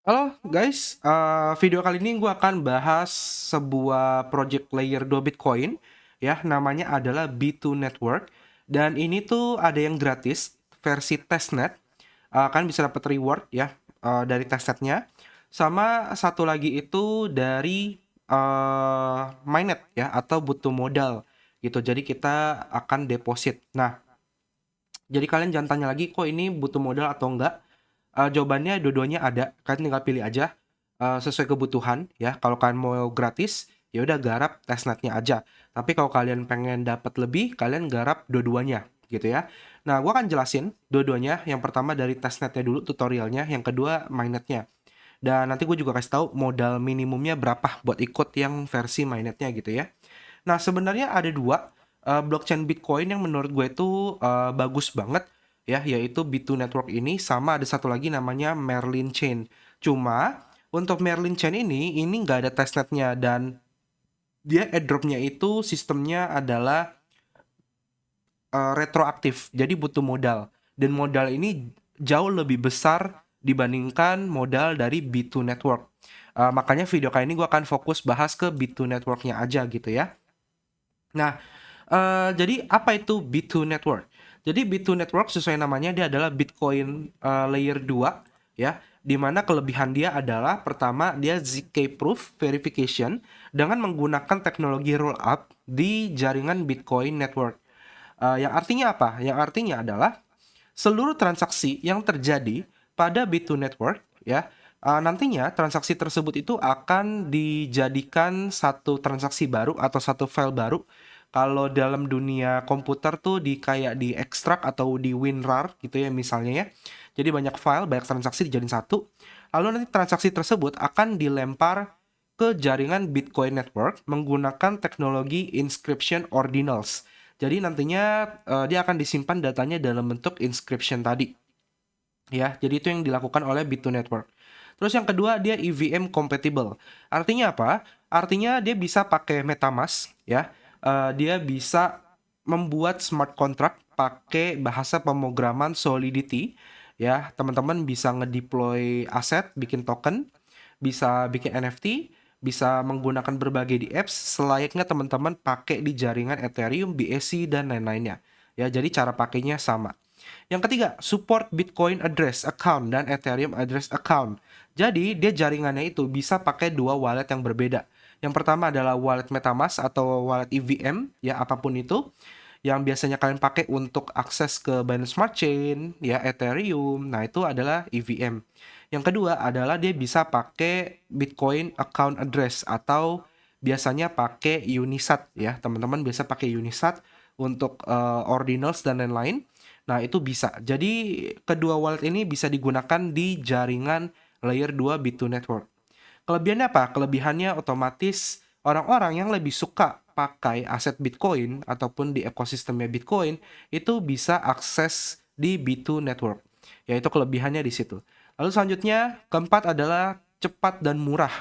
Halo guys, video kali ini gue akan bahas sebuah project layer 2 Bitcoin ya, namanya adalah B2 Network. Dan ini tuh ada yang gratis, versi testnet, kan bisa dapat reward ya dari testnetnya. Sama satu lagi itu dari mainnet ya, atau butuh modal gitu. Jadi kita akan deposit. Nah, jadi kalian jangan tanya lagi kok ini butuh modal atau enggak. Jawabannya dua-duanya ada, kalian tinggal pilih aja, sesuai kebutuhan ya. Kalau kalian mau gratis, ya udah garap testnetnya aja. Tapi kalau kalian pengen dapat lebih, kalian garap dua-duanya gitu ya. Nah, gua akan jelasin dua-duanya. Yang pertama dari testnetnya dulu tutorialnya, yang kedua mainnetnya. Dan nanti gue juga kasih tahu modal minimumnya berapa buat ikut yang versi mainnetnya gitu ya. Nah, sebenarnya ada dua blockchain Bitcoin yang menurut gue itu bagus banget ya, yaitu B2 Network ini, sama ada satu lagi namanya Merlin Chain. Cuma untuk Merlin Chain ini nggak ada testnetnya, dan dia airdropnya itu sistemnya adalah retroaktif, jadi butuh modal. Dan modal ini jauh lebih besar dibandingkan modal dari B2 Network. Makanya video kali ini gue akan fokus bahas ke B2 Networknya aja gitu ya. Nah, jadi apa itu B2 Network? Jadi B2 Network sesuai namanya dia adalah Bitcoin layer 2 ya, di mana kelebihan dia adalah pertama dia ZK proof verification dengan menggunakan teknologi rollup di jaringan Bitcoin Network. Yang artinya apa? Yang artinya adalah seluruh transaksi yang terjadi pada B2 Network ya, nantinya transaksi tersebut itu akan dijadikan satu transaksi baru atau satu file baru. Kalau dalam dunia komputer tuh kayak di extract atau di WinRAR gitu ya misalnya ya. Jadi banyak file, banyak transaksi dijadiin satu. Lalu nanti transaksi tersebut akan dilempar ke jaringan Bitcoin Network menggunakan teknologi inscription ordinals. Jadi nantinya dia akan disimpan datanya dalam bentuk inscription tadi. Ya, jadi itu yang dilakukan oleh B2 Network. Terus yang kedua, dia EVM compatible. Artinya apa? Artinya dia bisa pakai MetaMask ya. Dia bisa membuat smart contract pakai bahasa pemrograman Solidity ya. Teman-teman bisa ngedeploy aset, bikin token, bisa bikin NFT, bisa menggunakan berbagai di apps selayaknya teman-teman pakai di jaringan Ethereum, BSC dan lain-lainnya. Ya, jadi cara pakainya sama. Yang ketiga, support Bitcoin address account dan Ethereum address account. Jadi, dia jaringannya itu bisa pakai dua wallet yang berbeda. Yang pertama adalah wallet MetaMask atau wallet EVM, ya apapun itu, yang biasanya kalian pakai untuk akses ke Binance Smart Chain, ya Ethereum. Nah, itu adalah EVM. Yang kedua adalah dia bisa pakai Bitcoin account address atau biasanya pakai Unisat ya. Teman-teman biasa pakai Unisat untuk ordinals dan lain-lain. Nah, itu bisa. Jadi, kedua wallet ini bisa digunakan di jaringan layer 2 B2 Network. Kelebihannya apa? Kelebihannya otomatis orang-orang yang lebih suka pakai aset Bitcoin ataupun di ekosistemnya Bitcoin itu bisa akses di B2 Network. Yaitu kelebihannya di situ. Lalu selanjutnya, keempat adalah cepat dan murah.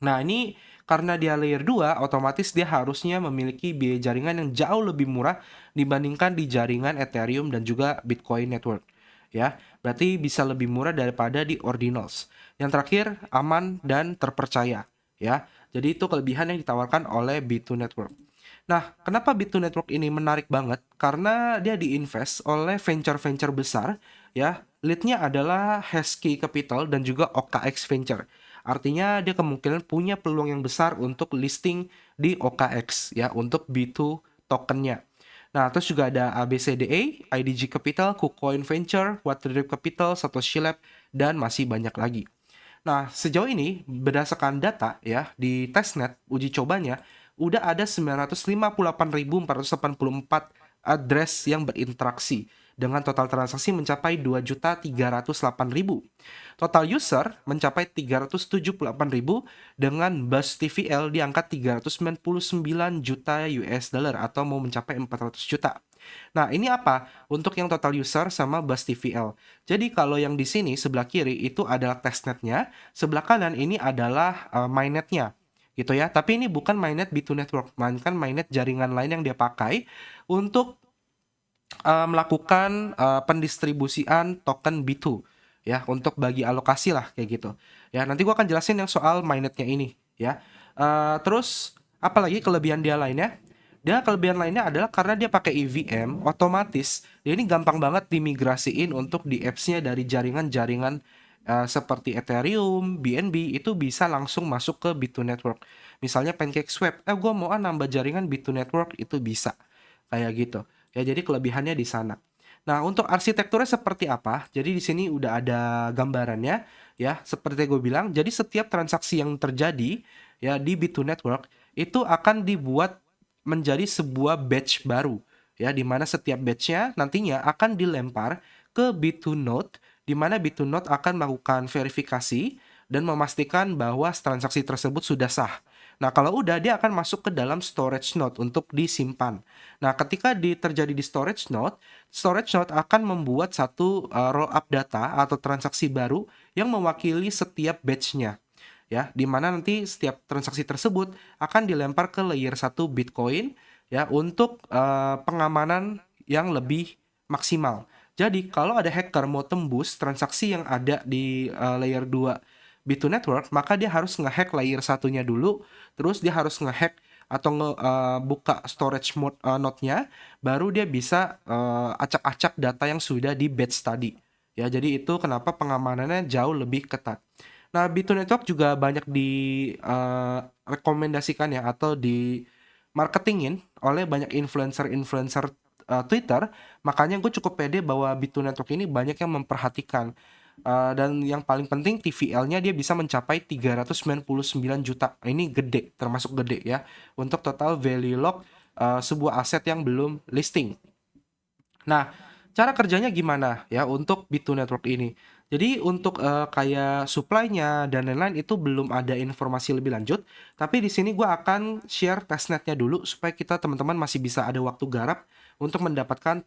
Nah, ini karena dia layer 2, otomatis dia harusnya memiliki biaya jaringan yang jauh lebih murah dibandingkan di jaringan Ethereum dan juga Bitcoin Network. Ya, berarti bisa lebih murah daripada di Ordinals. Yang terakhir, aman dan terpercaya. Ya, jadi itu kelebihan yang ditawarkan oleh B2 Network. Nah, kenapa B2 Network ini menarik banget? Karena dia diinvest oleh venture-venture besar, ya. Leadnya adalah Heskey Capital dan juga OKX Venture. Artinya dia kemungkinan punya peluang yang besar untuk listing di OKX, ya, untuk B2 tokennya. Nah, terus juga ada ABCDE, IDG Capital, KuCoin Venture, Waterdrip Capital, Satoshi Lab, dan masih banyak lagi. Nah, sejauh ini berdasarkan data ya di testnet uji cobanya udah ada 958.484 address yang berinteraksi dengan total transaksi mencapai 2.308.000. Total user mencapai 378.000 dengan buzz TVL di angka 399 juta US dollar atau mau mencapai 400 juta. Nah, ini apa? Untuk yang total user sama bus TVL. Jadi kalau yang di sini sebelah kiri itu adalah testnetnya, sebelah kanan ini adalah mainnetnya gitu ya. Tapi ini bukan mainnet B2 Network, melainkan mainnet jaringan lain yang dia pakai untuk melakukan pendistribusian token B2. ya, untuk bagi alokasi lah kayak gitu. Ya, nanti gua akan jelasin yang soal mainnetnya ini ya. Terus apalagi kelebihan dia lainnya? Dia kelebihan lainnya adalah karena dia pakai EVM, otomatis dia ini gampang banget dimigrasiin untuk di apps-nya dari jaringan-jaringan seperti Ethereum, BNB itu bisa langsung masuk ke B2 Network. Misalnya PancakeSwap, gue mau nambah jaringan B2 Network itu bisa kayak gitu. Ya jadi kelebihannya di sana. Nah untuk arsitekturnya seperti apa? Jadi di sini udah ada gambarannya ya. Seperti gue bilang, jadi setiap transaksi yang terjadi ya di B2 Network itu akan dibuat menjadi sebuah batch baru ya, di mana setiap batchnya nantinya akan dilempar ke B2 Node, di mana B2 Node akan melakukan verifikasi dan memastikan bahwa transaksi tersebut sudah sah. Nah, kalau udah dia akan masuk ke dalam storage node untuk disimpan. Nah, ketika terjadi di storage node akan membuat satu roll up data atau transaksi baru yang mewakili setiap batchnya ya, di mana nanti setiap transaksi tersebut akan dilempar ke layer 1 Bitcoin ya untuk pengamanan yang lebih maksimal. Jadi kalau ada hacker mau tembus transaksi yang ada di layer 2 B2 Network, maka dia harus ngehack layer satunya dulu, terus dia harus ngehack atau buka storage mode node-nya, baru dia bisa acak-acak data yang sudah di batch tadi. Ya, jadi itu kenapa pengamanannya jauh lebih ketat. Nah, B2 Network juga banyak rekomendasikan ya atau di marketingin oleh banyak influencer-influencer Twitter. Makanya gue cukup pede bahwa B2 Network ini banyak yang memperhatikan. Dan yang paling penting TVL-nya dia bisa mencapai 399 juta. Ini gede, termasuk gede ya. Untuk total value lock sebuah aset yang belum listing. Nah, cara kerjanya gimana ya untuk B2 Network ini? Jadi untuk kayak supply-nya dan lain-lain itu belum ada informasi lebih lanjut, tapi di sini gue akan share testnet-nya dulu supaya kita teman-teman masih bisa ada waktu garap untuk mendapatkan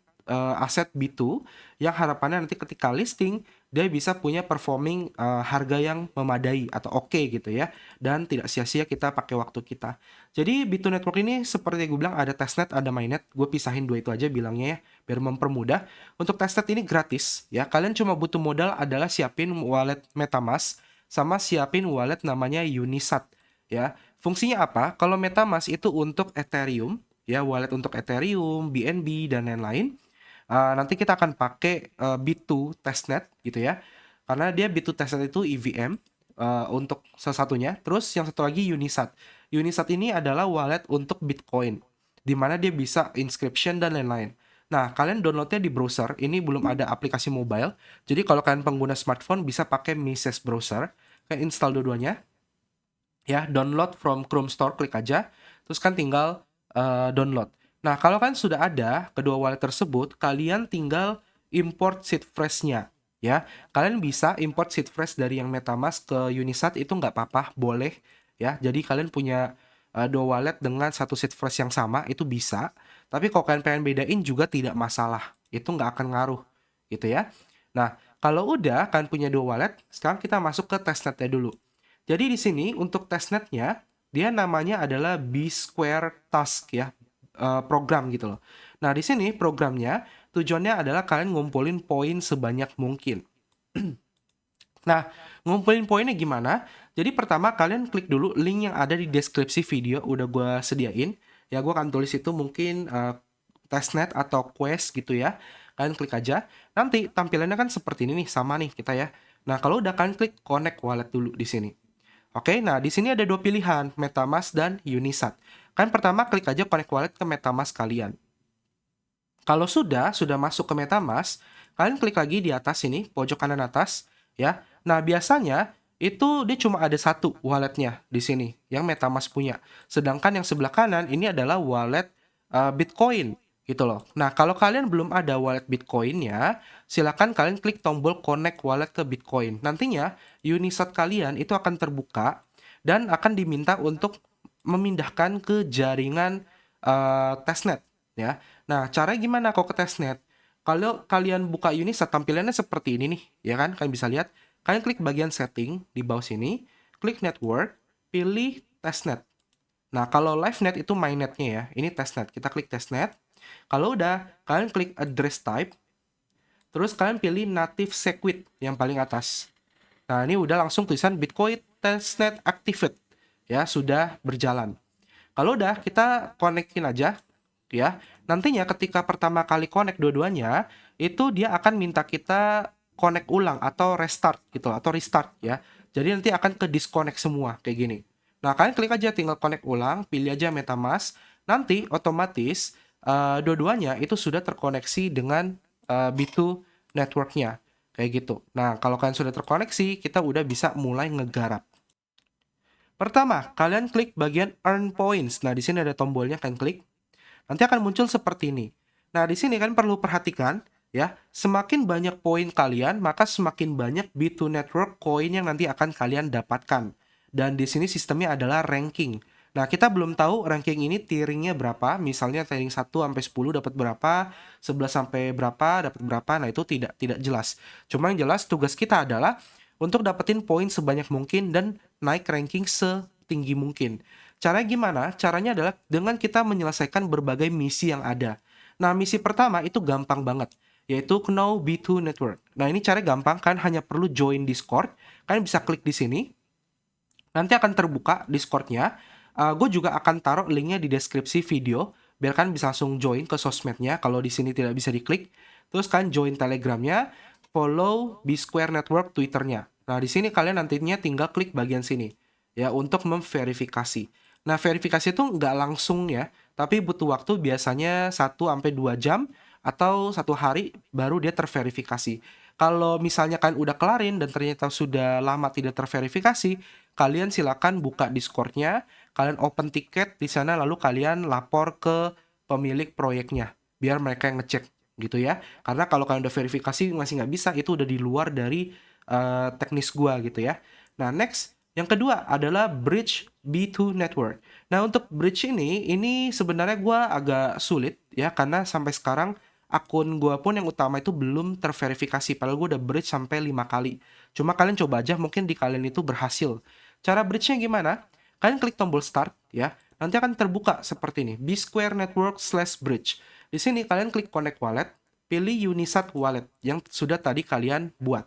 aset B2 yang harapannya nanti ketika listing dia bisa punya performing harga yang memadai atau oke gitu ya, dan tidak sia-sia kita pakai waktu kita. Jadi B2 Network ini seperti gue bilang ada testnet, ada mainnet. Gue pisahin dua itu aja bilangnya ya, biar mempermudah. Untuk testnet ini gratis ya. Kalian cuma butuh modal adalah siapin wallet MetaMask sama siapin wallet namanya Unisat ya. Fungsinya apa? Kalau MetaMask itu untuk Ethereum ya, wallet untuk Ethereum, BNB dan lain-lain. Nanti kita akan pakai B2 testnet gitu ya. Karena dia B2 testnet itu EVM untuk salah satunya. Terus yang satu lagi Unisat. Unisat ini adalah wallet untuk Bitcoin, di mana dia bisa inscription dan lain-lain. Nah, kalian downloadnya di browser. Ini belum ada aplikasi mobile. Jadi kalau kalian pengguna smartphone bisa pakai Mises browser. Kalian install dua-duanya. Ya, download from Chrome Store, klik aja. Terus kan tinggal download. Nah, kalau kan sudah ada kedua wallet tersebut, kalian tinggal import seed phrase-nya. Ya, kalian bisa import seed phrase dari yang MetaMask ke Unisat itu nggak apa-apa, boleh. Ya, jadi kalian punya dua wallet dengan satu seed phrase yang sama itu bisa. Tapi kalau kalian pengen bedain juga tidak masalah. Itu nggak akan ngaruh, gitu ya. Nah, kalau udah kalian punya dua wallet, sekarang kita masuk ke testnetnya dulu. Jadi di sini untuk testnetnya dia namanya adalah B Square Task ya, program gitu loh. Nah di sini programnya tujuannya adalah kalian ngumpulin poin sebanyak mungkin. Nah ngumpulin poinnya gimana? Jadi pertama kalian klik dulu link yang ada di deskripsi video udah gue sediain. Ya gue akan tulis itu mungkin testnet atau quest gitu ya. Kalian klik aja. Nanti tampilannya kan seperti ini nih, sama nih kita ya. Nah kalau udah kalian klik connect wallet dulu di sini. Oke, nah di sini ada dua pilihan, MetaMask dan Unisat. Kan pertama klik aja connect wallet ke MetaMask kalian. Kalau sudah masuk ke MetaMask, kalian klik lagi di atas sini, pojok kanan atas, ya. Nah, biasanya itu dia cuma ada satu walletnya di sini, yang MetaMask punya. Sedangkan yang sebelah kanan ini adalah wallet Bitcoin, gitu loh. Nah, kalau kalian belum ada wallet Bitcoinnya, silakan kalian klik tombol connect wallet ke Bitcoin. Nantinya Unisat kalian itu akan terbuka dan akan diminta untuk memindahkan ke jaringan testnet, ya. Nah, caranya gimana kalau ke testnet? Kalau kalian buka Unisat tampilannya seperti ini nih, ya kan? Kalian bisa lihat. Kalian klik bagian setting di bawah sini, klik network, pilih testnet. Nah, kalau LiveNet itu mainnetnya ya. Ini testnet. Kita klik testnet. Kalau udah, kalian klik address type. terus kalian pilih native secret yang paling atas. Nah, ini udah langsung tulisan Bitcoin testnet activate. Ya, sudah berjalan. Kalau udah, kita konekin aja ya. Nantinya ketika pertama kali connect dua-duanya, itu dia akan minta kita connect ulang atau restart gitu atau restart ya. Jadi nanti akan ke disconnect semua kayak gini. Nah, kalian klik aja tinggal connect ulang, pilih aja MetaMask, nanti otomatis dua-duanya itu sudah terkoneksi dengan B2 networknya kayak gitu. Nah, kalau kalian sudah terkoneksi, kita udah bisa mulai ngegarap. Pertama, kalian klik bagian earn points. Nah, di sini ada tombolnya, kalian klik. Nanti akan muncul seperti ini. Nah, di sini kan perlu perhatikan ya, semakin banyak poin kalian, maka semakin banyak B2 network coin yang nanti akan kalian dapatkan. Dan di sini sistemnya adalah ranking. Nah, kita belum tahu ranking ini tieringnya berapa. Misalnya tiering 1 sampai 10 dapat berapa, 11 sampai berapa dapat berapa. Nah, itu tidak jelas. Cuma yang jelas tugas kita adalah untuk dapetin poin sebanyak mungkin dan naik ranking setinggi mungkin. Caranya gimana? Caranya adalah dengan kita menyelesaikan berbagai misi yang ada. Nah, misi pertama itu gampang banget, yaitu Know B2 Network. Nah, ini caranya gampang, kan hanya perlu join Discord. Kalian bisa klik di sini. Nanti akan terbuka Discord-nya. Gue juga akan taruh linknya di deskripsi video, biar kalian bisa langsung join ke sosmednya kalau di sini tidak bisa diklik. Terus kalian join Telegramnya, follow B-Square Network Twitternya. Nah, di sini kalian nantinya tinggal klik bagian sini ya untuk memverifikasi. Nah, verifikasi itu nggak langsung ya, tapi butuh waktu biasanya 1-2 jam atau 1 hari baru dia terverifikasi. Kalau misalnya kalian udah kelarin dan ternyata sudah lama tidak terverifikasi, kalian silakan buka Discord-nya, kalian open tiket di sana lalu kalian lapor ke pemilik proyeknya biar mereka yang ngecek gitu ya. Karena kalau kalian udah verifikasi masih nggak bisa, itu udah di luar dari teknis gua gitu ya. Nah, next yang kedua adalah bridge B2 network. Nah, untuk bridge ini sebenarnya gua agak sulit ya karena sampai sekarang akun gua pun yang utama itu belum terverifikasi padahal gua udah bridge sampai 5 kali. Cuma kalian coba aja mungkin di kalian itu berhasil. Cara bridge-nya gimana? Kalian klik tombol start ya. Nanti akan terbuka seperti ini, B-Square Network/bridge. Di sini kalian klik connect wallet, pilih Unisat wallet yang sudah tadi kalian buat.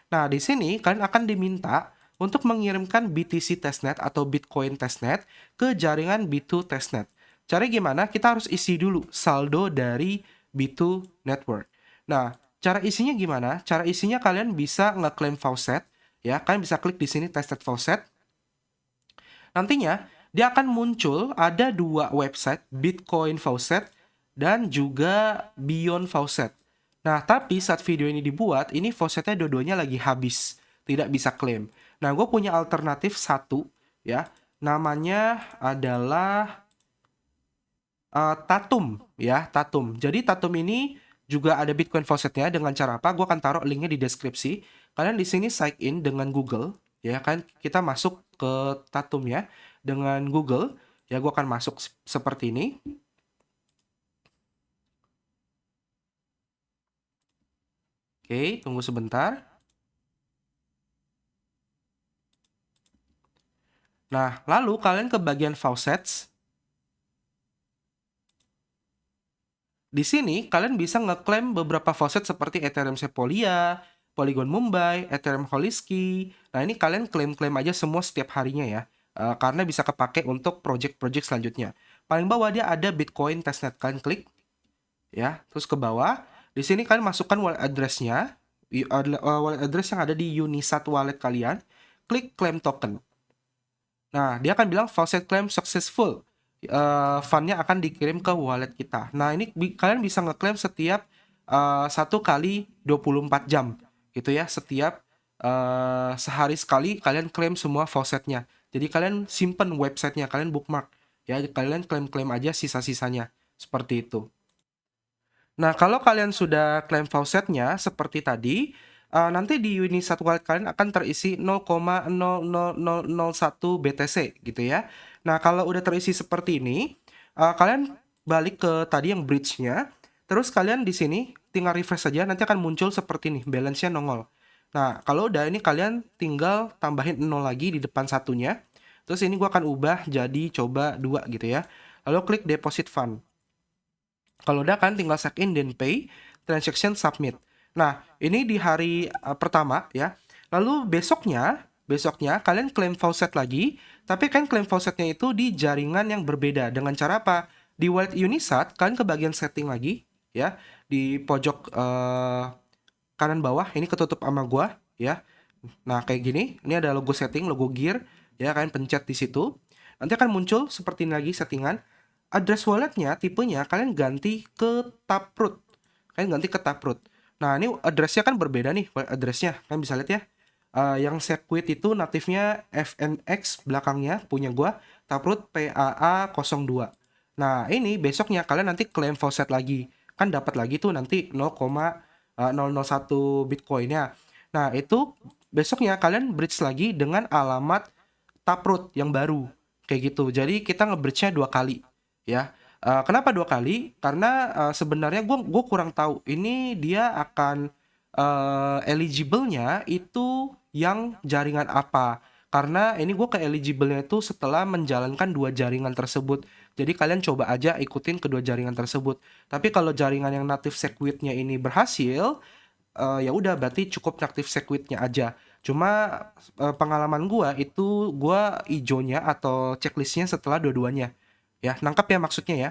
Nah, di sini kalian akan diminta untuk mengirimkan BTC testnet atau Bitcoin testnet ke jaringan B2 testnet. Caranya gimana? Kita harus isi dulu saldo dari B2 network. Nah, cara isinya gimana? Cara isinya kalian bisa ngeklaim faucet ya. Kalian bisa klik di sini testnet faucet. Nantinya dia akan muncul ada 2 website, Bitcoin Faucet dan juga Beyond Faucet. Nah, tapi saat video ini dibuat, ini faucetnya dua-duanya lagi habis, tidak bisa klaim. Nah, gue punya alternatif satu, ya, namanya adalah Tatum, ya, Tatum. Jadi Tatum ini juga ada Bitcoin Faucetnya dengan cara apa? Gue akan taruh linknya di deskripsi. Kalian di sini sign in dengan Google, ya kan? Kita masuk ke Tatum ya dengan Google. Ya, gue akan masuk seperti ini. Oke, tunggu sebentar. Nah, lalu kalian ke bagian faucets. Di sini kalian bisa ngeklaim beberapa faucet seperti Ethereum Sepolia, Polygon Mumbai, Ethereum Holinsky. Nah, ini kalian klaim-klaim aja semua setiap harinya ya. Karena bisa kepake untuk project-project selanjutnya. Paling bawah dia ada Bitcoin testnet. Kalian klik ya, terus ke bawah. Di sini kalian masukkan wallet address-nya, wallet address yang ada di Unisat wallet kalian. Klik claim token. Nah, dia akan bilang faucet claim successful. Fundnya akan dikirim ke wallet kita. Nah, ini kalian bisa ngeklaim setiap 1 kali 24 jam gitu ya. Setiap sehari sekali kalian klaim semua faucetnya. Jadi kalian simpen websitenya, kalian bookmark ya. Kalian klaim-klaim aja sisa-sisanya seperti itu. Nah, kalau kalian sudah klaim faucetnya seperti tadi, nanti di Unisat wallet kalian akan terisi 0,00001 BTC gitu ya. Nah, kalau udah terisi seperti ini, kalian balik ke tadi yang bridge-nya, terus kalian di sini tinggal refresh saja, nanti akan muncul seperti ini, balance-nya nongol. Nah, kalau udah ini kalian tinggal tambahin 0 lagi di depan satunya. Terus ini gua akan ubah jadi coba 2 gitu ya. Lalu klik deposit fund. Kalau udah kan tinggal check in dan pay, transaction submit. Nah, ini di hari pertama ya. Lalu besoknya kalian klaim faucet lagi, tapi kan klaim faucetnya itu di jaringan yang berbeda. Dengan cara apa? Di Wallet Unisat, kalian ke bagian setting lagi ya, di pojok kanan bawah ini ketutup sama gua ya. Nah, kayak gini, ini ada logo setting, logo gear ya, kalian pencet di situ. Nanti akan muncul seperti ini lagi settingan. Address walletnya, tipenya kalian ganti ke Taproot. Kalian ganti ke Taproot. Nah, ini addressnya kan berbeda nih, wallet addressnya. Kalian bisa lihat ya. Yang Segwit itu natifnya FNX belakangnya punya gua, Taproot PAA02. Nah, ini besoknya kalian nanti claim faucet lagi. Kan dapat lagi tuh nanti 0,001 Bitcoin-nya. Nah, itu besoknya kalian bridge lagi dengan alamat Taproot yang baru. Kayak gitu. Jadi kita nge-bridge-nya 2 kali ya. Kenapa 2 kali? Karena sebenarnya gue kurang tahu. Ini dia akan eligible-nya itu yang jaringan apa. Karena ini gue ke eligible-nya itu setelah menjalankan 2 jaringan tersebut. Jadi kalian coba aja ikutin kedua jaringan tersebut. Tapi kalau jaringan yang native Segwit-nya ini berhasil, ya udah berarti cukup native Segwit-nya aja. Cuma pengalaman gua itu gua ijonya atau checklistnya setelah dua-duanya. Ya, nangkap ya maksudnya ya.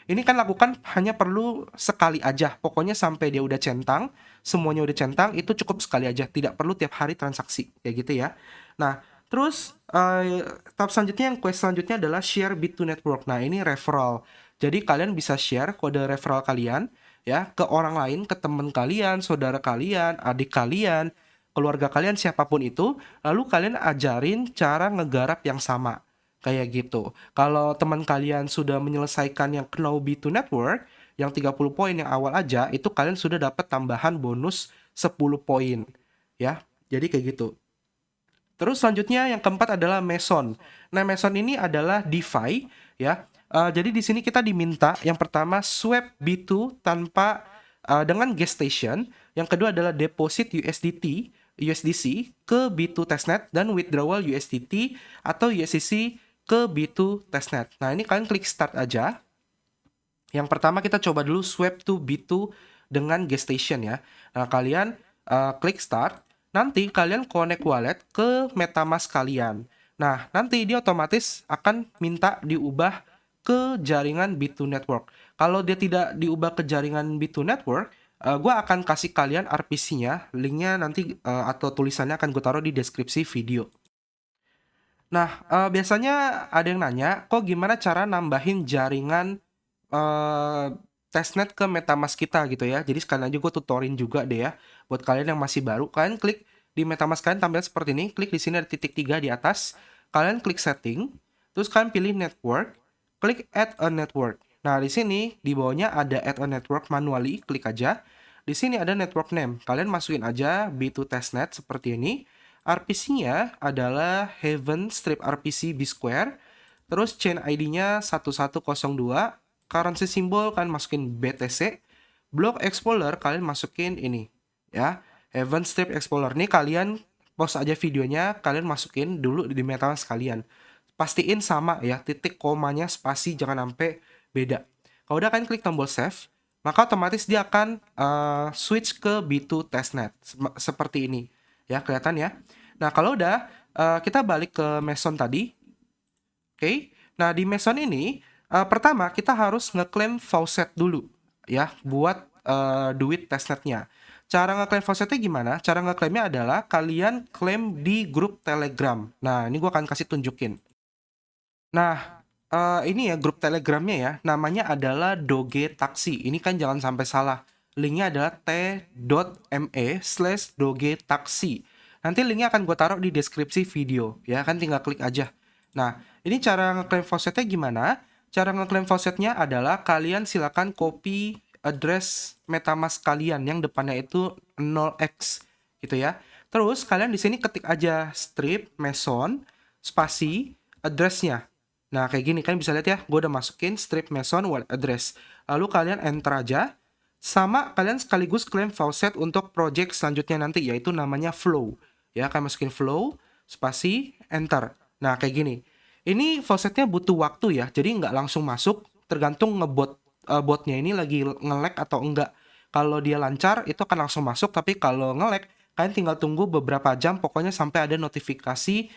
Ini kan lakukan hanya perlu sekali aja. Pokoknya sampai dia udah centang, semuanya udah centang, itu cukup sekali aja. Tidak perlu tiap hari transaksi. Kayak gitu ya. Nah, terus tahap selanjutnya, yang quest selanjutnya adalah share Bit2 Network. Nah, ini referral. Jadi kalian bisa share kode referral kalian ya ke orang lain, ke teman kalian, saudara kalian, adik kalian, keluarga kalian, siapapun itu. Lalu kalian ajarin cara ngegarap yang sama. Kayak gitu. Kalau teman kalian sudah menyelesaikan yang Know B2 Network, yang 30 poin yang awal aja, itu kalian sudah dapat tambahan bonus 10 poin. Ya, jadi kayak gitu. Terus selanjutnya yang keempat adalah Meson. Nah, Meson ini adalah DeFi ya. Jadi di sini kita diminta yang pertama swap B2 tanpa dengan gas station. Yang kedua adalah deposit USDC ke B2 testnet dan withdrawal USDT atau USDC ke B2 testnet. Nah, ini kalian klik start aja. Yang pertama kita coba dulu swap to B2 dengan gas station ya. Nah, kalian klik start. Nanti kalian connect wallet ke MetaMask kalian. Nah, nanti dia otomatis akan minta diubah ke jaringan B2 Network. Kalau dia tidak diubah ke jaringan B2 Network, gue akan kasih kalian RPC-nya, linknya nanti atau tulisannya akan gue taruh di deskripsi video. Nah, biasanya ada yang nanya, kok gimana cara nambahin jaringan testnet ke MetaMask kita gitu ya. Jadi sekalian aja gue tutorin juga deh ya. Buat kalian yang masih baru, kalian klik di MetaMask kalian tampilan seperti ini. Klik di sini ada titik 3 di atas. Kalian klik setting, terus kalian pilih network, klik add a network. Nah, di sini di bawahnya ada add a network manually, klik aja. Di sini ada network name. Kalian masukin aja B2 testnet seperti ini. RPC-nya adalah Heaven Strip RPC B Square. Terus chain ID-nya 1102. Currency symbol kalian masukin BTC. Block Explorer kalian masukin ini ya. Heaven Strip Explorer ini kalian pause aja videonya, kalian masukin dulu di MetaMask kalian. Pastiin sama ya, titik komanya spasi jangan sampai beda. Kalau udah kalian klik tombol save, maka otomatis dia akan switch ke B2 testnet seperti ini. Ya, kelihatan ya. Nah, kalau udah kita balik ke Meson tadi. Oke. Nah, di Meson ini pertama kita harus ngeklaim faucet dulu ya buat duit testnetnya. Cara ngeklaim faucetnya gimana? Cara ngeklaimnya adalah kalian klaim di grup Telegram. Nah, ini gue akan kasih tunjukin. Nah, ini ya grup Telegramnya ya, namanya adalah Doge Taxi. Ini kan jangan sampai salah. Linknya adalah t.me/Doge Taxi. Nanti linknya akan gue taruh di deskripsi video ya, kan tinggal klik aja. Nah, ini cara ngeklaim faucetnya gimana? Cara ngeklaim faucetnya adalah kalian silakan copy address MetaMask kalian yang depannya itu 0x gitu ya. Terus kalian di sini ketik aja strip Meson spasi addressnya. Nah, kayak gini kan bisa lihat ya, gue udah masukin strip Meson wallet address. Lalu kalian enter aja. Sama kalian sekaligus claim faucet untuk project selanjutnya nanti, yaitu namanya Flow. Ya, kalian masukin Flow, spasi, enter. Nah, kayak gini. Ini faucetnya butuh waktu ya, jadi nggak langsung masuk, tergantung botnya ini lagi nge-lag atau enggak. Kalau dia lancar itu akan langsung masuk, tapi kalau nge-lag kalian tinggal tunggu beberapa jam, pokoknya sampai ada notifikasi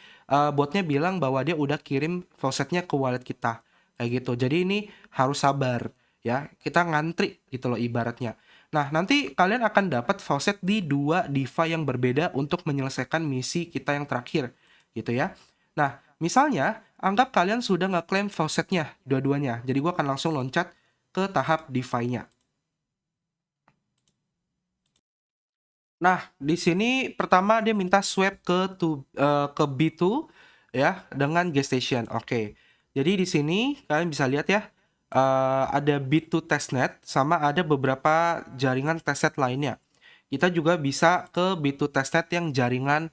botnya bilang bahwa dia udah kirim faucetnya ke wallet kita kayak gitu. Jadi ini harus sabar ya, kita ngantri gitu loh ibaratnya. Nah, nanti kalian akan dapat faucet di 2 DeFi yang berbeda untuk menyelesaikan misi kita yang terakhir gitu ya. Nah, misalnya anggap kalian sudah ngeklaim faucetnya dua-duanya. Jadi gua akan langsung loncat ke tahap DeFi-nya. Nah, di sini pertama dia minta swap ke B2 ya dengan gas station. Oke. Jadi di sini kalian bisa lihat ya, ada B2 testnet sama ada beberapa jaringan testnet lainnya. Kita juga bisa ke B2 testnet yang jaringan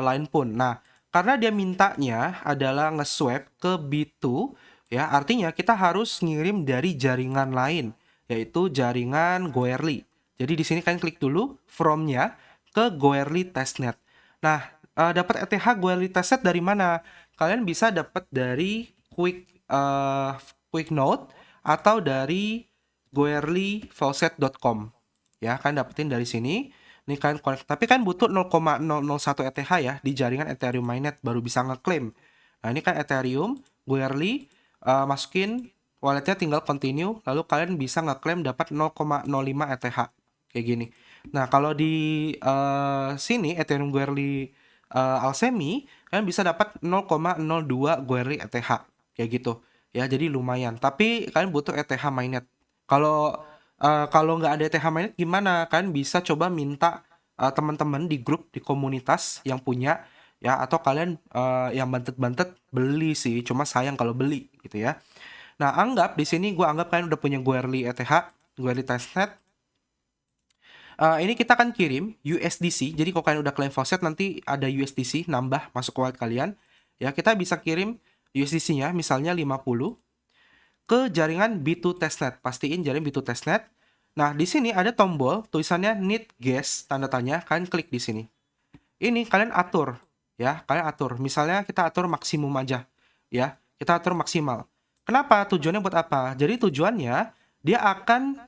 lain pun. Nah, karena dia mintanya adalah nge-swap ke B2 ya, artinya kita harus ngirim dari jaringan lain, yaitu jaringan Goerli. Jadi di sini kalian klik dulu from-nya ke Goerli testnet. Nah, dapat ETH Goerli testnet dari mana? Kalian bisa dapat dari Quick Note atau dari goerlifaucet.com. Ya, kalian dapetin dari sini. Ini kalian connect, tapi kan butuh 0,001 ETH ya di jaringan Ethereum mainnet baru bisa ngeklaim. Nah, ini kan Ethereum, Goerli, masukin walletnya tinggal continue, lalu kalian bisa ngeklaim dapat 0,05 ETH kayak gini. Nah, kalau di sini Ethereum Goerli Alchemy, kalian bisa dapat 0,02 Goerli ETH kayak gitu. Ya, jadi lumayan. Tapi kalian butuh ETH mainnet. Kalau nggak ada ETH mainnet gimana? Kalian bisa coba minta teman-teman di grup di komunitas yang punya ya, atau kalian yang bantet-bantet beli sih. Cuma sayang kalau beli gitu ya. Nah, anggap di sini gua anggap kalian udah punya Goerli ETH, Goerli testnet. Ini kita akan kirim USDC. Jadi kalau kalian udah claim faucet nanti ada USDC nambah masuk ke wallet kalian. Ya, kita bisa kirim USDC-nya misalnya 50 ke jaringan B2 testnet. Pastiin jaringan B2 testnet. Nah, di sini ada tombol tulisannya need gas tanda tanya, kalian klik di sini. Ini kalian atur ya, kalian atur. Misalnya kita atur maksimum aja ya. Kita atur maksimal. Kenapa? Tujuannya buat apa? Jadi tujuannya dia akan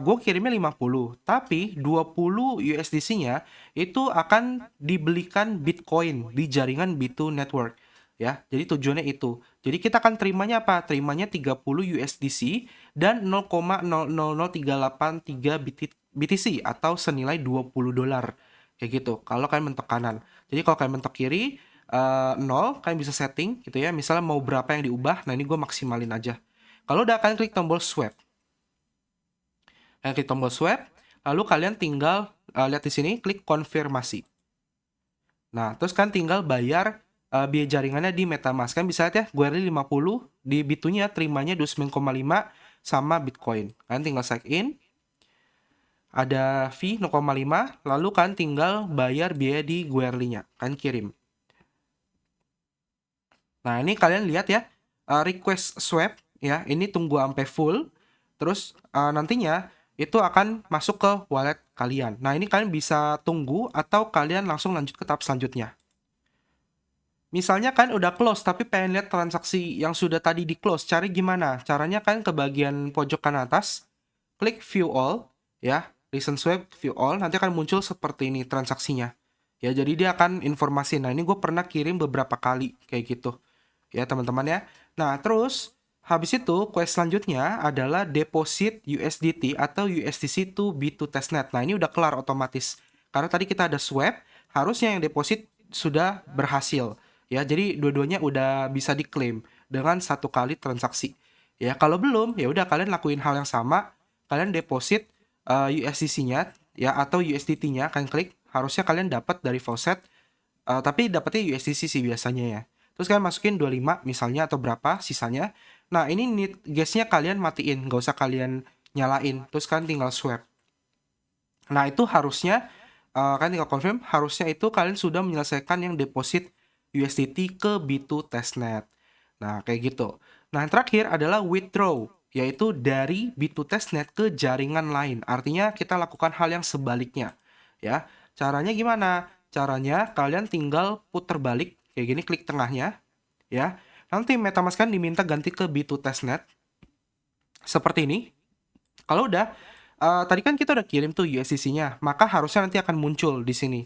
gue kirimnya 50, tapi 20 USDC-nya itu akan dibelikan Bitcoin di jaringan B2 Network ya. Jadi tujuannya itu. Jadi kita akan terimanya apa? Terimanya 30 USDC dan 0,000383 BTC atau senilai 20 dolar. Kayak gitu. Kalau kalian mentok kanan. Jadi kalau kalian mentok kiri 0, kalian bisa setting gitu ya. Misalnya mau berapa yang diubah. Nah, ini gue maksimalin aja. Kalau udah kalian klik tombol swap. Kalian klik tombol swap, lalu kalian tinggal lihat di sini klik konfirmasi. Nah, terus kan tinggal bayar biaya jaringannya di MetaMask. Kan bisa lihat ya, Goerli 50 di B2-nya terimanya 29,5 sama Bitcoin. Kalian tinggal sign in. Ada fee 0,5, lalu kan tinggal bayar biaya di Goerli-nya, kan kirim. Nah, ini kalian lihat ya, request swap ya, ini tunggu sampai full, terus nantinya itu akan masuk ke wallet kalian. Nah, ini kalian bisa tunggu atau kalian langsung lanjut ke tahap selanjutnya. Misalnya kan udah close tapi pengen lihat transaksi yang sudah tadi di close, cari gimana? Caranya kan ke bagian pojok kanan atas, klik view all ya, recent swap view all, nanti akan muncul seperti ini transaksinya. Ya, jadi dia akan informasi. Nah, ini gue pernah kirim beberapa kali kayak gitu. Ya, teman-teman ya. Nah, terus habis itu quest selanjutnya adalah deposit USDT atau USDC to B2 testnet. Nah, ini udah kelar otomatis. Karena tadi kita ada swap, harusnya yang deposit sudah berhasil. Ya, jadi dua-duanya udah bisa diklaim dengan satu kali transaksi. Ya, kalau belum, ya udah kalian lakuin hal yang sama, kalian deposit USDC-nya ya atau USDT-nya, kalian klik, harusnya kalian dapat dari faucet, tapi dapatnya USDC sih biasanya ya. Terus kalian masukin 25 misalnya atau berapa sisanya. Nah, ini need gas-nya kalian matiin, nggak usah kalian nyalain. Terus kalian tinggal swap. Nah, itu harusnya kalian tinggal confirm, harusnya itu kalian sudah menyelesaikan yang deposit USDT ke B2 testnet. Nah, kayak gitu. Nah, yang terakhir adalah withdraw, yaitu dari B2 testnet ke jaringan lain. Artinya kita lakukan hal yang sebaliknya. Ya, caranya gimana? Caranya kalian tinggal putar balik kayak gini, klik tengahnya, ya. Nanti MetaMask kan diminta ganti ke B2 testnet seperti ini. Kalau udah Tadi kan kita udah kirim tuh USDC-nya, maka harusnya nanti akan muncul di sini.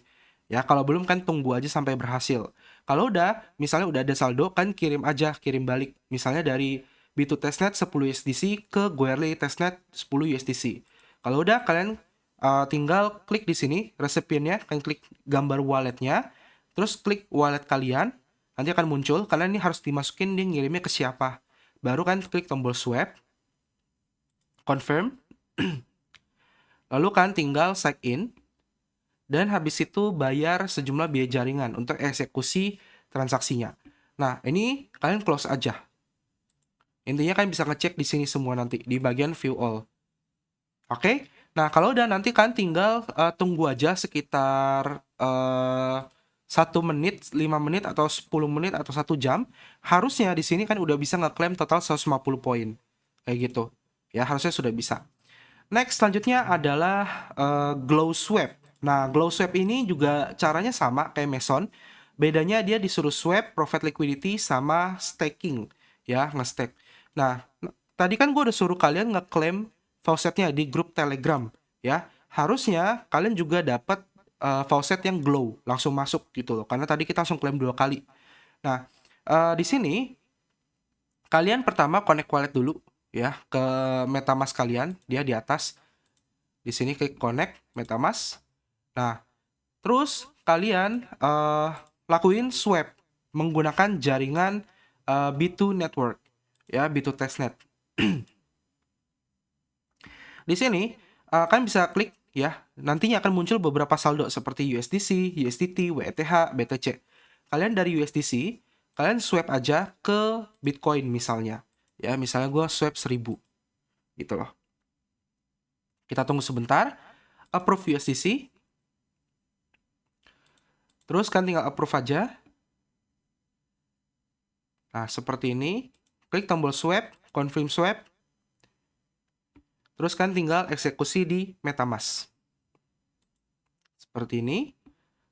Ya, kalau belum kan tunggu aja sampai berhasil. Kalau udah, misalnya udah ada saldo, kan kirim aja, kirim balik. Misalnya dari B2 Testnet 10 USDC ke Goerli Testnet 10 USDC. Kalau udah, kalian tinggal klik di sini, resipiennya, kalian klik gambar walletnya, terus klik wallet kalian, nanti akan muncul, kalian ini harus dimasukin dia ngirimnya ke siapa. Baru kan klik tombol swap, confirm, lalu kan tinggal sign in, dan habis itu bayar sejumlah biaya jaringan untuk eksekusi transaksinya. Nah, ini kalian close aja. Intinya kalian bisa ngecek di sini semua nanti di bagian view all. Oke? Nah, kalau udah nanti kan tinggal tunggu aja sekitar 1 menit, 5 menit atau 10 menit atau 1 jam. Harusnya di sini kan udah bisa ngeklaim total 150 poin. Kayak gitu. Ya, harusnya sudah bisa. Next, selanjutnya adalah Glow Swap. Nah, Glow Swap ini juga caranya sama kayak Meson. Bedanya dia disuruh swap, provide liquidity, sama staking. Ya, nge-stake. Nah, tadi kan gue udah suruh kalian ngeklaim faucetnya di grup Telegram. Ya, harusnya kalian juga dapat faucet yang glow, langsung masuk gitu loh. Karena tadi kita langsung klaim 2 kali. Nah, di sini kalian pertama connect wallet dulu ya ke MetaMask kalian, dia di atas. Di sini klik connect MetaMask. Nah, terus kalian lakuin swap menggunakan jaringan B2 Network ya, B2 Testnet. Di sini kalian bisa klik ya, nantinya akan muncul beberapa saldo seperti USDC, USDT, WETH, BTC. Kalian dari USDC, kalian swap aja ke Bitcoin misalnya. Ya, misalnya gue swap 1000 gitu loh. Kita tunggu sebentar, approve USDC. Terus kan tinggal approve aja. Nah, seperti ini. Klik tombol swap, confirm swap. Terus kan tinggal eksekusi di MetaMask. Seperti ini.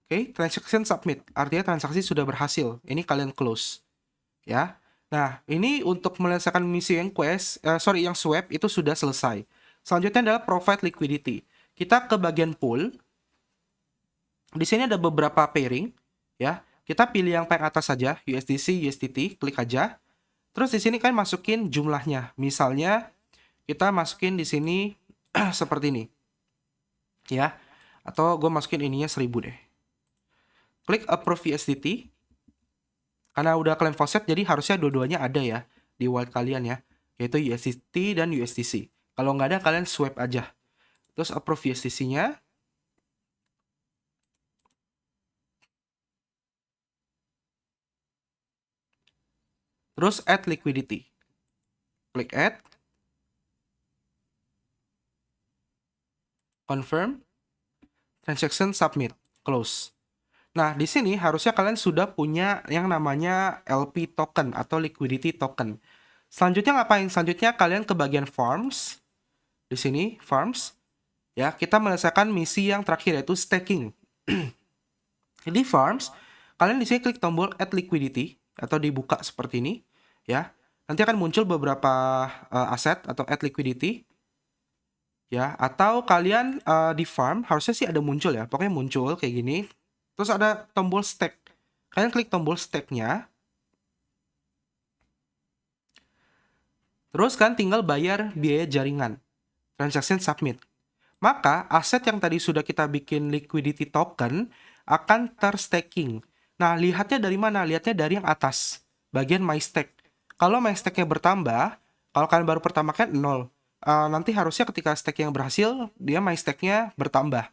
Oke, transaction submit. Artinya transaksi sudah berhasil. Ini kalian close. Ya. Nah, ini untuk menyelesaikan misi yang yang swap itu sudah selesai. Selanjutnya adalah provide liquidity. Kita ke bagian pool. Di sini ada beberapa pairing, ya. Kita pilih yang paling atas saja, USDC, USDT, klik aja. Terus di sini kan masukin jumlahnya. Misalnya kita masukin di sini seperti ini. Ya. Atau gue masukin ininya 1000 deh. Klik approve USDT. Karena udah klaim faucet, jadi harusnya dua-duanya ada ya di wallet kalian ya. Yaitu USDT dan USDC. Kalau nggak ada, kalian swap aja. Terus approve USDC-nya. Terus add liquidity. Klik add. Confirm. Transaction submit. Close. Nah, di sini harusnya kalian sudah punya yang namanya LP token atau liquidity token. Selanjutnya ngapain? Selanjutnya kalian ke bagian farms. Di sini, farms. Ya, kita menyelesaikan misi yang terakhir yaitu staking. Di farms, kalian di sini klik tombol add liquidity atau dibuka seperti ini, ya. Nanti akan muncul beberapa aset atau add liquidity. Ya, atau kalian di farm harusnya sih ada muncul ya. Pokoknya muncul kayak gini. Terus ada tombol stake. Kalian klik tombol stake-nya. Terus kan tinggal bayar biaya jaringan. Transaction submit. Maka aset yang tadi sudah kita bikin liquidity token akan terstaking. Nah, lihatnya dari mana? Lihatnya dari yang atas. Bagian my stake. Kalau my stake-nya bertambah, kalau kalian baru pertama kan 0. Nanti harusnya ketika stake yang berhasil, dia my stake-nya bertambah.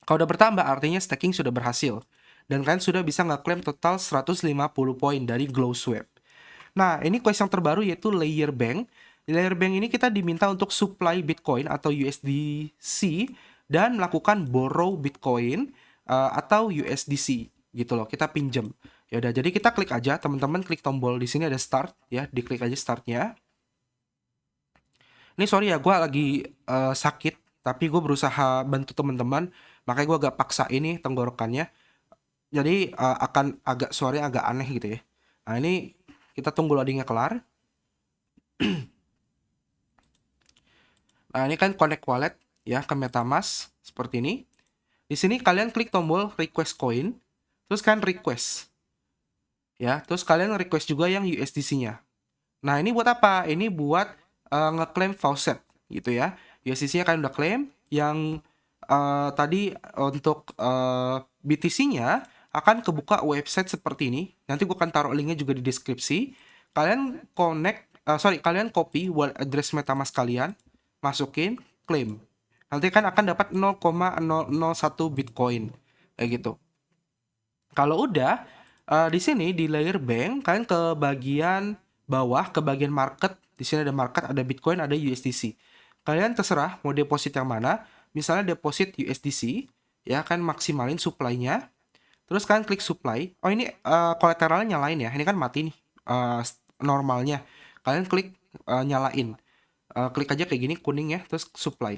Kalau udah bertambah, artinya staking sudah berhasil. Dan kalian sudah bisa ngeklaim total 150 poin dari Glow Swap. Nah, ini quest yang terbaru yaitu Layer Bank. Di Layer Bank ini kita diminta untuk supply Bitcoin atau USDC dan melakukan borrow Bitcoin atau USDC gitu loh. Kita pinjam. Ya udah, jadi kita klik aja, teman-teman klik tombol di sini ada start ya, diklik aja startnya. Ini sorry ya, gue lagi sakit, tapi gue berusaha bantu teman-teman, makanya gue agak paksa ini tenggorokannya. Jadi akan agak suaranya agak aneh gitu ya. Nah ini kita tunggu loadingnya kelar. Nah, ini kan connect wallet ya ke MetaMask seperti ini. Di sini kalian klik tombol request coin, terus kan request ya, terus kalian request juga yang USDC-nya. Nah, ini buat apa? Ini buat ngeklaim faucet gitu ya. USDC-nya kalian udah klaim, yang tadi untuk BTC-nya akan kebuka website seperti ini. Nanti gue akan taruh linknya juga di deskripsi. Kalian kalian copy wallet address MetaMask kalian, masukin, claim. Nanti kan akan dapat 0,001 Bitcoin kayak gitu. Kalau udah di sini di layer bank kalian ke bagian bawah, ke bagian market. Di sini ada market, ada Bitcoin, ada USDC. Kalian terserah mau deposit yang mana. Misalnya deposit USDC, ya kan maksimalin supply-nya. Terus kalian klik supply. Oh, ini kolateralnya nyalain ya. Ini kan mati nih normalnya. Kalian klik nyalain. Klik aja kayak gini kuning ya, terus supply.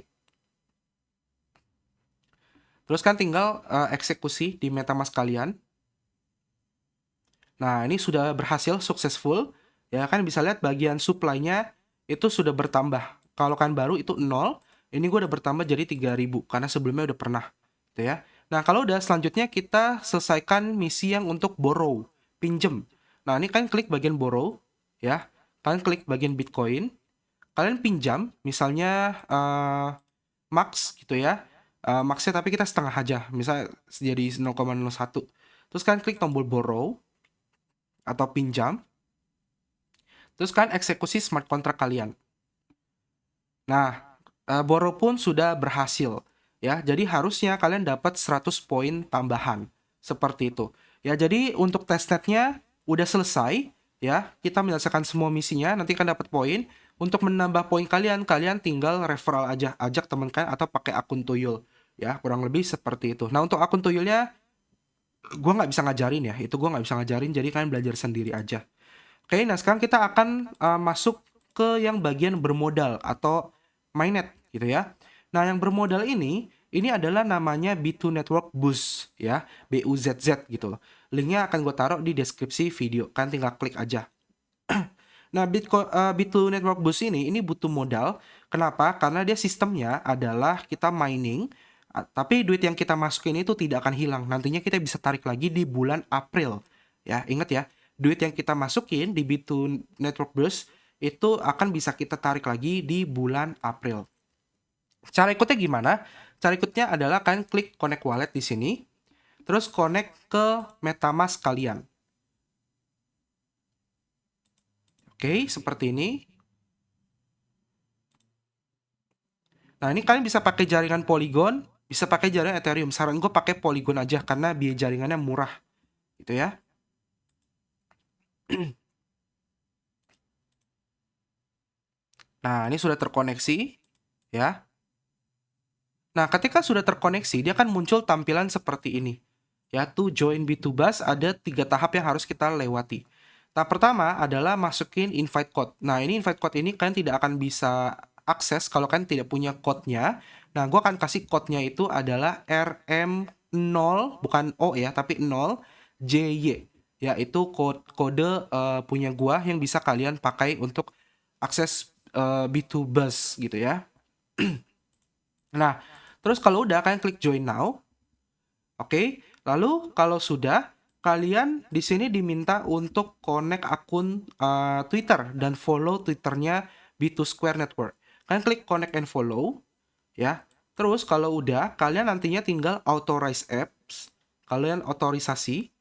Terus kan tinggal eksekusi di MetaMask kalian. Nah, ini sudah berhasil, successful. Ya kan bisa lihat bagian supply-nya itu sudah bertambah. Kalau kan baru itu 0, ini gue udah bertambah jadi 3.000 karena sebelumnya udah pernah. Gitu ya. Nah, kalau udah selanjutnya kita selesaikan misi yang untuk borrow, pinjem. Nah, ini kalian klik bagian borrow ya. Kalian klik bagian Bitcoin. Kalian pinjam misalnya max gitu ya. Maxnya tapi kita setengah aja, misal jadi 0,01. Terus kalian klik tombol borrow atau pinjam. Terus kalian eksekusi smart contract kalian. Nah, borrow pun sudah berhasil ya. Jadi harusnya kalian dapat 100 poin tambahan seperti itu. Ya, jadi untuk testnetnya udah selesai ya. Kita menyelesaikan semua misinya, nanti kan dapat poin. Untuk menambah poin kalian, kalian tinggal referral aja, ajak teman kalian atau pakai akun Tuyul. Ya, kurang lebih seperti itu. Nah, untuk akun Tuyulnya gue nggak bisa ngajarin ya. Itu gue nggak bisa ngajarin, jadi kalian belajar sendiri aja. Oke, nah sekarang kita akan masuk ke yang bagian bermodal atau mainnet gitu ya. Nah, yang bermodal ini adalah namanya B2 Network Boost ya, BUZZ gitu. Linknya akan gue taruh di deskripsi video, kan tinggal klik aja. Nah, B2 Network Boost ini butuh modal. Kenapa? Karena dia sistemnya adalah kita mining, tapi duit yang kita masukin itu tidak akan hilang. Nantinya kita bisa tarik lagi di bulan April. Ya, ingat ya, duit yang kita masukin di B2 Network Boost itu akan bisa kita tarik lagi di bulan April. Cara ikutnya gimana? Cara ikutnya adalah kalian klik connect wallet di sini, terus connect ke MetaMask kalian. Oke, seperti ini. Nah, ini kalian bisa pakai jaringan Polygon, bisa pakai jaringan Ethereum. Saran gue pakai Polygon aja karena biaya jaringannya murah. Gitu ya. Nah, ini sudah terkoneksi ya. Nah, ketika sudah terkoneksi, dia akan muncul tampilan seperti ini. Yaitu join B2Bus ada 3 tahap yang harus kita lewati. Tahap pertama adalah masukin invite code. Nah, ini invite code ini kalian tidak akan bisa akses kalau kalian tidak punya code-nya. Nah, gue akan kasih code-nya itu adalah RM0, bukan O ya, tapi 0 JY. Yaitu kode punya gue yang bisa kalian pakai untuk akses B2Bus gitu ya. Nah, terus kalau udah kalian klik join now. Oke, lalu kalau sudah kalian di sini diminta untuk connect akun Twitter dan follow Twitternya B2 Square Network. Kalian klik connect and follow ya. Terus kalau udah kalian nantinya tinggal authorize apps. Kalian otorisasi.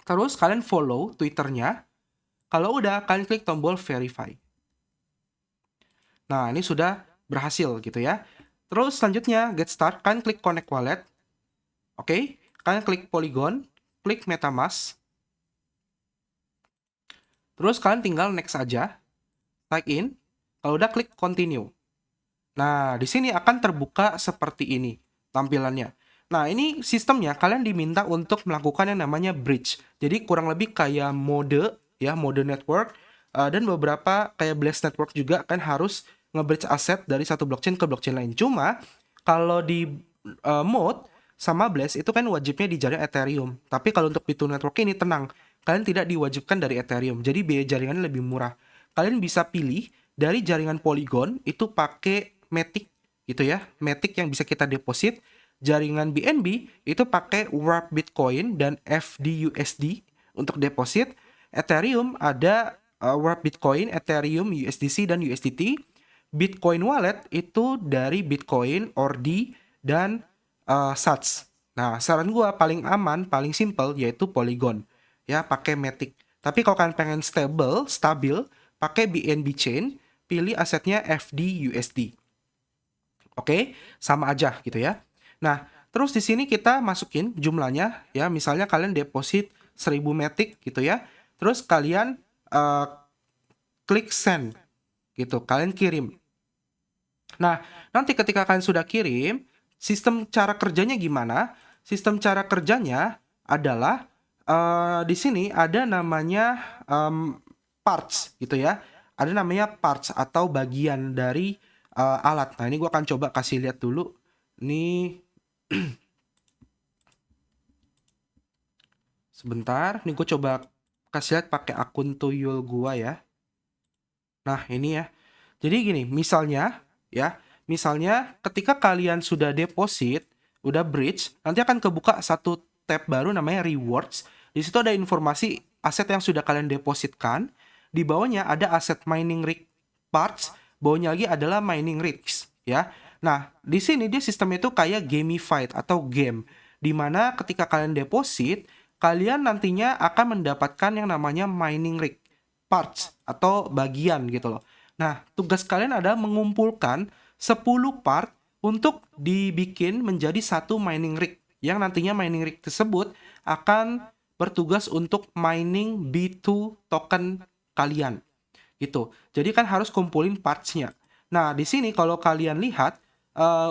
Terus kalian follow Twitternya. Kalau udah kalian klik tombol verify. Nah, ini sudah berhasil gitu ya. Terus selanjutnya get start, kalian klik connect wallet. Oke, kalian klik Polygon, klik MetaMask. Terus kalian tinggal next aja, sign in. Kalau udah klik continue. Nah, di sini akan terbuka seperti ini tampilannya. Nah, ini sistemnya kalian diminta untuk melakukan yang namanya bridge. Jadi kurang lebih kayak mode ya, mode network dan beberapa kayak Blast Network juga kan harus nge-bridge aset dari satu blockchain ke blockchain lain. Cuma kalau di mode sama Blast itu kan wajibnya di jaringan Ethereum. Tapi kalau untuk B2 Network ini tenang, kalian tidak diwajibkan dari Ethereum. Jadi biaya jaringannya lebih murah. Kalian bisa pilih dari jaringan Polygon itu pakai Matic gitu ya, Matic yang bisa kita deposit. Jaringan BNB itu pakai Warp Bitcoin dan FDUSD untuk deposit. Ethereum ada Warp Bitcoin, Ethereum, USDC, dan USDT. Bitcoin Wallet itu dari Bitcoin, ORDI, dan Sats. Nah, saran gua paling aman, paling simple yaitu Polygon. Ya, pakai Matic. Tapi kalau kalian pengen stabil, pakai BNB Chain, pilih asetnya FDUSD. Oke, sama aja gitu ya. Nah, terus di sini kita masukin jumlahnya ya, misalnya kalian deposit 1000 Matic gitu ya. Terus kalian klik send gitu, kalian kirim. Nah, nanti ketika kalian sudah kirim, sistem cara kerjanya gimana? Sistem cara kerjanya adalah di sini ada namanya parts gitu ya. Ada namanya parts atau bagian dari alat. Nah, ini gue akan coba kasih lihat dulu. Ini sebentar. Ini gue coba kasih lihat pakai akun Tuyul gue ya. Nah, ini ya. Jadi gini, misalnya ketika kalian sudah deposit, udah bridge, nanti akan kebuka satu tab baru namanya rewards. Di situ ada informasi aset yang sudah kalian depositkan. Di bawahnya ada aset mining rig parts, bawahnya lagi adalah mining rigs ya. Nah, di sini dia sistemnya itu kayak gamified atau game, di mana ketika kalian deposit, kalian nantinya akan mendapatkan yang namanya mining rig parts atau bagian gitu loh. Nah, tugas kalian adalah mengumpulkan 10 part untuk dibikin menjadi satu mining rig, yang nantinya mining rig tersebut akan bertugas untuk mining B2 token kalian gitu. Jadi kan harus kumpulin parts-nya. Nah, di sini kalau kalian lihat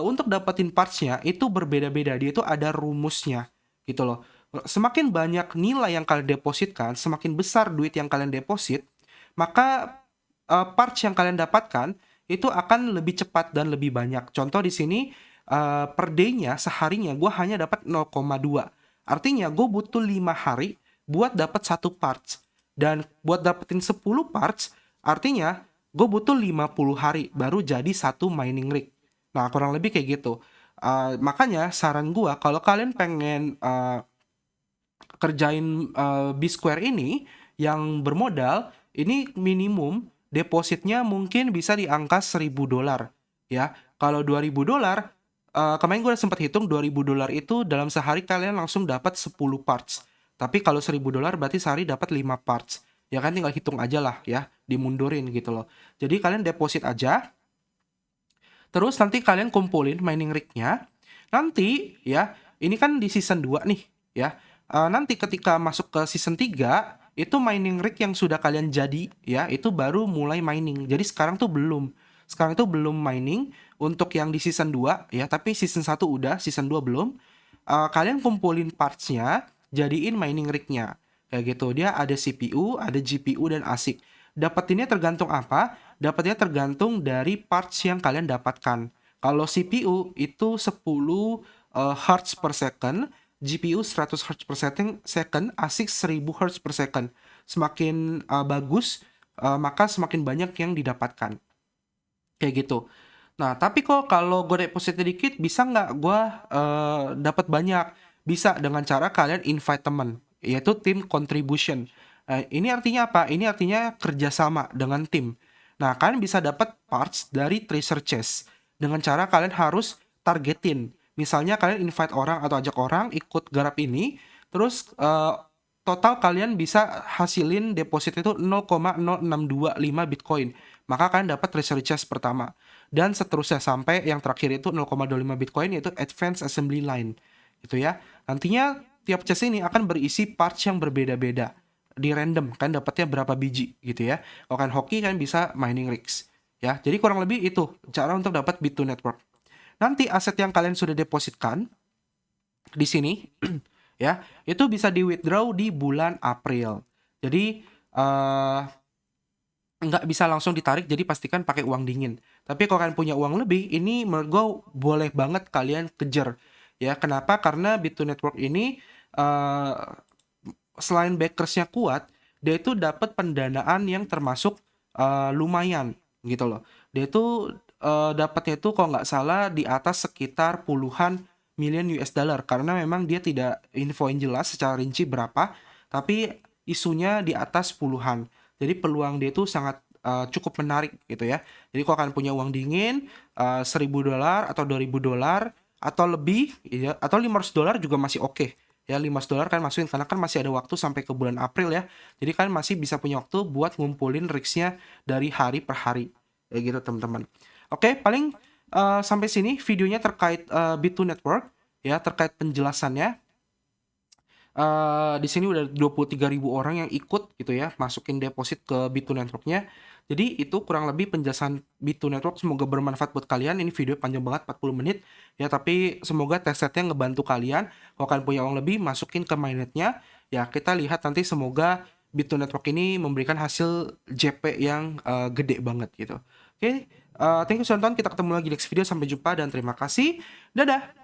untuk dapetin parts-nya itu berbeda-beda, dia itu ada rumusnya gitu loh. Semakin banyak nilai yang kalian depositkan, semakin besar duit yang kalian deposit, maka parts yang kalian dapatkan itu akan lebih cepat dan lebih banyak. Contoh di sini per day-nya, seharinya gue hanya dapat 0,2. Artinya gue butuh 5 hari buat dapat satu parts. Dan buat dapetin 10 parts, artinya gue butuh 50 hari baru jadi satu mining rig. Nah, kurang lebih kayak gitu. Makanya saran gue, kalau kalian pengen kerjain B-Square ini yang bermodal, ini minimum depositnya mungkin bisa di angka $1.000 ya. Kalau $2.000, kemarin gue udah sempat hitung $2.000 itu dalam sehari kalian langsung dapat 10 parts. Tapi kalau $1.000 berarti sehari dapat 5 parts. Ya kan, tinggal hitung aja lah ya, dimundurin gitu loh. Jadi kalian deposit aja. Terus nanti kalian kumpulin mining rig-nya. Nanti ya, ini kan di season 2 nih ya. Nanti ketika masuk ke season 3, itu mining rig yang sudah kalian jadi ya, itu baru mulai mining. Jadi sekarang tuh belum. Sekarang itu belum mining untuk yang di season 2 ya, tapi season 1 udah, season 2 belum. Kalian kumpulin parts-nya, jadiin mining rig-nya. Kayak gitu. Dia ada CPU, ada GPU, dan ASIC. Dapetinnya tergantung apa? Dapatnya tergantung dari parts yang kalian dapatkan. Kalau CPU itu 10 Hz per second, GPU 100 Hz per second, ASIC 1000 Hz per second. Semakin bagus, maka semakin banyak yang didapatkan. Kayak gitu. Nah, tapi kok kalau gue deposit sedikit, bisa nggak gue dapat banyak? Bisa dengan cara kalian invite teman, yaitu team contribution. Ini artinya apa? Ini artinya kerjasama dengan tim. Nah, kalian bisa dapat parts dari treasure chest dengan cara kalian harus targetin. Misalnya kalian invite orang atau ajak orang ikut garap ini, terus total kalian bisa hasilin deposit itu 0,0625 Bitcoin. Maka kalian dapat treasure chest pertama. Dan seterusnya sampai yang terakhir itu 0,25 Bitcoin, yaitu advanced assembly line. Gitu ya. Nantinya tiap chest ini akan berisi parts yang berbeda-beda. Di random, kan dapatnya berapa biji gitu ya. Kalau kan hoki kan bisa mining rigs. Ya, jadi kurang lebih itu cara untuk dapat B2 network. Nanti aset yang kalian sudah depositkan di sini ya, itu bisa di withdraw di bulan April. Jadi nggak bisa langsung ditarik, jadi pastikan pakai uang dingin. Tapi kalau kalian punya uang lebih, ini menurut gue boleh banget kalian kejar. Ya, kenapa? Karena B2 Network ini selain backersnya kuat, dia itu dapat pendanaan yang termasuk lumayan gitu loh. Dia itu dapatnya itu kalau nggak salah di atas sekitar puluhan million US dollar karena memang dia tidak infoin jelas secara rinci berapa, tapi isunya di atas puluhan. Jadi peluang dia itu sangat cukup menarik gitu ya. Jadi kalau kalian punya uang dingin $1.000 atau $2.000 atau lebih ya, atau $500 juga masih oke. Ya, $500 kan masukin karena kan masih ada waktu sampai ke bulan April ya. Jadi kan masih bisa punya waktu buat ngumpulin risk-nya dari hari per hari. Kayak gitu teman-teman. Oke, paling sampai sini videonya terkait B2 Network ya, terkait penjelasannya. Di sini udah 23.000 orang yang ikut gitu ya, masukin deposit ke B2 Network-nya. Jadi itu kurang lebih penjelasan B2 Network, semoga bermanfaat buat kalian. Ini video panjang banget 40 menit ya, tapi semoga testsetnya ngebantu kalian. Kalau kalian punya uang lebih, masukin ke mainnetnya. Ya, kita lihat nanti semoga B2 Network ini memberikan hasil JP yang gede banget gitu. Oke, thank you sudah nonton. Kita ketemu lagi next video. Sampai jumpa dan terima kasih. Dadah!